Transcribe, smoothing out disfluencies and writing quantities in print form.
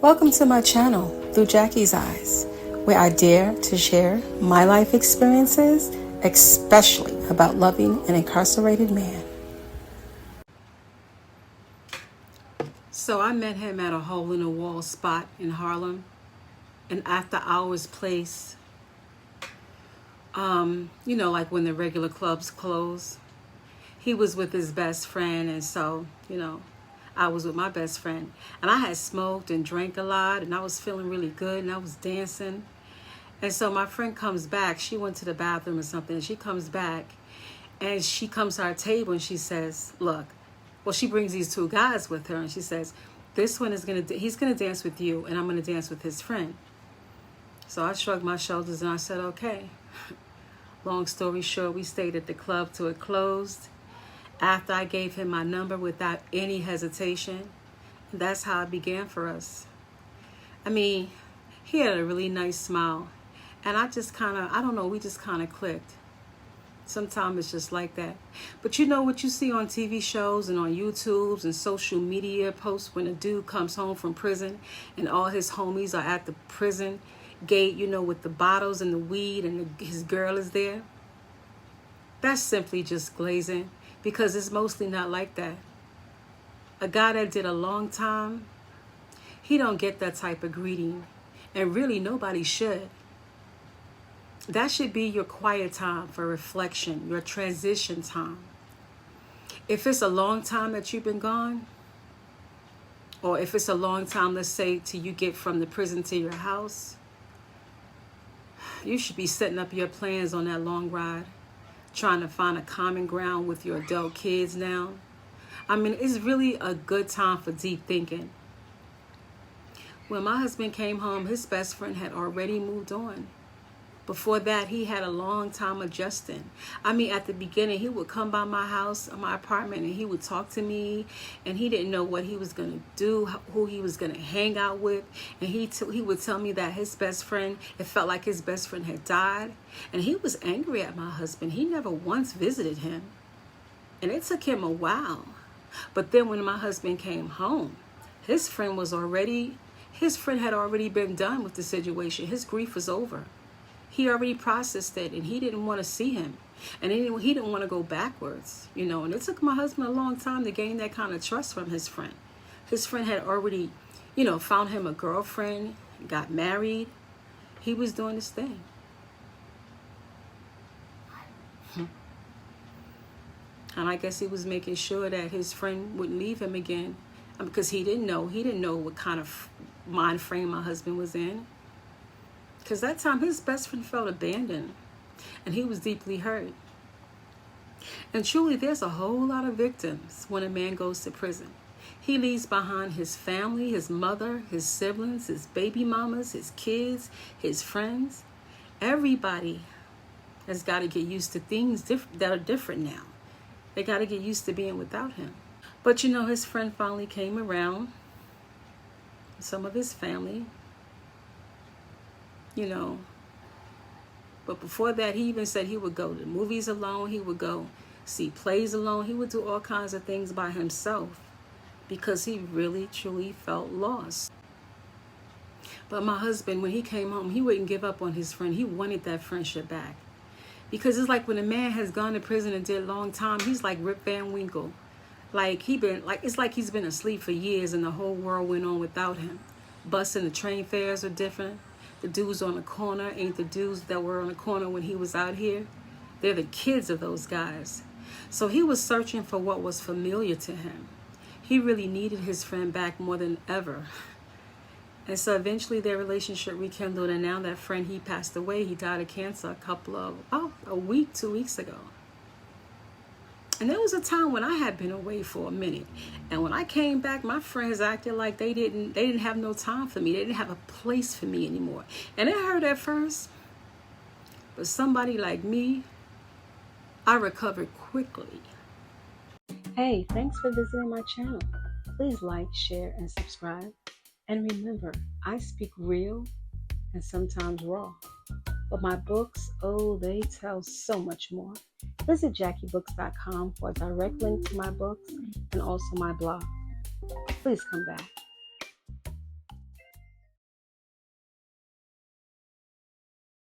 Welcome to my channel, Through Jackie's Eyes, where I dare to share my life experiences, especially about loving an incarcerated man. So I met him at a hole-in-the-wall spot in Harlem, an after-hours place. Like when the regular clubs close. He was with his best friend, and so, I was with my best friend. And I had smoked and drank a lot, and I was feeling really good, and I was dancing. And so my friend comes back. She went to the bathroom or something, and she comes back, and she comes to our table, and she says, look, well, she brings these two guys with her, and she says, this one he's going to dance with you, and I'm going to dance with his friend. So I shrugged my shoulders, and I said, okay. Long story short, we stayed at the club till it closed. After I gave him my number without any hesitation, that's how it began for us. I mean, he had a really nice smile. And I just we just kind of clicked. Sometimes it's just like that. But you know what you see on TV shows and on YouTubes and social media posts when a dude comes home from prison and all his homies are at the prison gate, with the bottles and the weed and his girl is there? That's simply just glazing, because it's mostly not like that. A guy that did a long time, he don't get that type of greeting, and really nobody should. That should be your quiet time for reflection, your transition time. If it's a long time that you've been gone, or if it's a long time, let's say, till you get from the prison to your house, you should be setting up your plans on that long ride, trying to find a common ground with your adult kids now. I mean, it's really a good time for deep thinking. When my husband came home, his best friend had already moved on. Before that, he had a long time adjusting. I mean, at the beginning, he would come by my house, my apartment, and he would talk to me, and he didn't know what he was going to do, who he was going to hang out with. And he would tell me that his best friend, it felt like his best friend had died. And he was angry at my husband. He never once visited him. And it took him a while. But then when my husband came home, his friend had already been done with the situation. His grief was over. He already processed it, and he didn't want to see him. And he didn't want to go backwards, And it took my husband a long time to gain that kind of trust from his friend. His friend had already, found him a girlfriend, got married. He was doing his thing. And I guess he was making sure that his friend wouldn't leave him again, because he didn't know what kind of mind frame my husband was in. Because that time his best friend felt abandoned, and he was deeply hurt. And truly, there's a whole lot of victims when a man goes to prison. He leaves behind his family, his mother, his siblings, his baby mamas, his kids, his friends. Everybody has got to get used to things that are different now. They got to get used to being without him. But his friend finally came around. Some of his family. But before that, he even said he would go to the movies alone. He would go see plays alone. He would do all kinds of things by himself because he really, truly felt lost. But my husband, when he came home, he wouldn't give up on his friend. He wanted that friendship back. Because it's like when a man has gone to prison and did a long time, he's like Rip Van Winkle. It's like he's been asleep for years and the whole world went on without him. Bus and the train fares are different. The dudes on the corner ain't the dudes that were on the corner when he was out here. They're the kids of those guys. So he was searching for what was familiar to him. He really needed his friend back more than ever. And so eventually their relationship rekindled, and now that friend, he passed away. He died of cancer a week, 2 weeks ago. And there was a time when I had been away for a minute. And when I came back, my friends acted like they didn't have no time for me. They didn't have a place for me anymore. And it hurt at first. But somebody like me, I recovered quickly. Hey, thanks for visiting my channel. Please like, share, and subscribe. And remember, I speak real and sometimes raw. But my books, they tell so much more. Visit JackieBooks.com for a direct link to my books and also my blog. Please come back.